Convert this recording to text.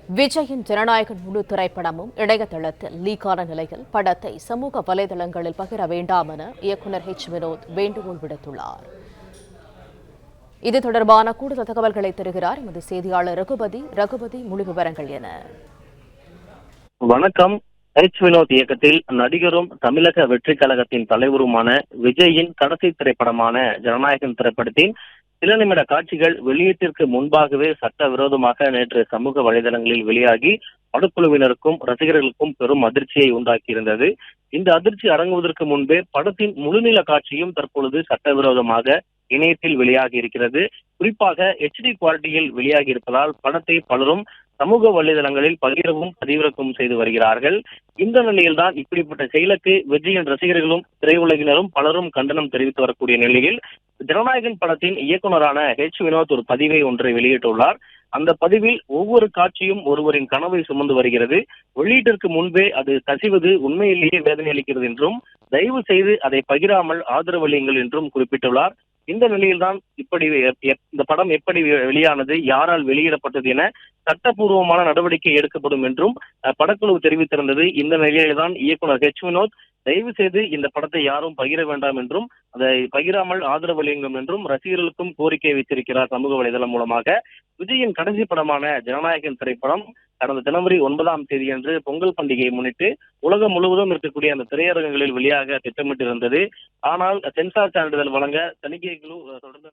விஜயின் ஜனநாயகன் முழு திரைப்படமும் இணையதளத்தில் லீக்கான நிலையில் படத்தை சமூக வலைதளங்களில் பகிர வேண்டாம் என இயக்குநர் வினோத் வேண்டுகோள் விடுத்துள்ளார். இது தொடர்பான கூடுதல் தகவல்களை தருகிறார் எமது செய்தியாளர் ரகுபதி. முழு விவரங்கள் என. வணக்கம். வினோத் இயக்கத்தில் நடிகரும் தமிழக வெற்றி கழகத்தின் தலைவருமான விஜயின் கடைசி திரைப்படமான ஜனநாயகன் திரைப்படத்தின் சில நிமிட காட்சிகள் வெளியீட்டிற்கு முன்பாகவே சட்டவிரோதமாக நேற்று சமூக வலைதளங்களில் வெளியாகி படக்குழுவினருக்கும் ரசிகர்களுக்கும் பெரும் அதிர்ச்சியை உண்டாக்கியிருந்தது. இந்த அதிர்ச்சி அடங்குவதற்கு முன்பே படத்தின் முழுநீள காட்சியும் தற்பொழுது சட்டவிரோதமாக இணையத்தில் வெளியாகி இருக்கிறது. குறிப்பாக HD குவாலிட்டியில் வெளியாகி இருப்பதால் படத்தை பலரும் சமூக வலைதளங்களில் பகிரவும் பதிவிறக்கம் செய்து வருகிறார்கள். இந்த நிலையில்தான் இப்படிப்பட்ட செயலுக்கு விஜயின் ரசிகர்களும் திரையுலகினரும் பலரும் கண்டனம் தெரிவித்து வரக்கூடிய நிலையில் ஜனநாயகன் படத்தின் இயக்குநரான வினோத் ஒரு பதிவை ஒன்றை வெளியிட்டுள்ளார். அந்த பதிவில் ஒவ்வொரு காட்சியும் ஒருவரின் கனவை சுமந்து வருகிறது. வெளியீட்டிற்கு முன்பே அது கசிவது உண்மையிலேயே வேதனை அளிக்கிறது என்றும் தயவு செய்து அதை பகிராமல் ஆதரவளியுங்கள் என்றும் குறிப்பிட்டுள்ளார். இந்த நிலையில்தான் இப்படி இந்த படம் எப்படி வெளியானது, யாரால் வெளியிடப்பட்டது என சட்டப்பூர்வமான நடவடிக்கை எடுக்கப்படும் என்றும் படக்குழு தெரிவித்திருந்தது. இந்த நிலையில்தான் இயக்குனர் வினோத் தயவு செய்து இந்த படத்தை யாரும் பகிர வேண்டாம் என்றும் அதை பகிராமல் ஆதரவளியுங்கள் என்றும் ரசிகர்களுக்கும் கோரிக்கை வைத்திருக்கிறார் சமூக வலைதளம் மூலமாக. விஜயின் கடைசி படமான ஜனநாயகன் திரைப்படம் கடந்த ஜனவரி 9ஆம் தேதியன்று பொங்கல் பண்டிகையை முன்னிட்டு உலகம் முழுவதும் இருக்கக்கூடிய அந்த திரையரங்குகளில் வெளியாக திட்டமிட்டிருந்தது. ஆனால் சென்சார் சான்றிதழ் வழங்க தணிக்கை குழு தொடர்ந்து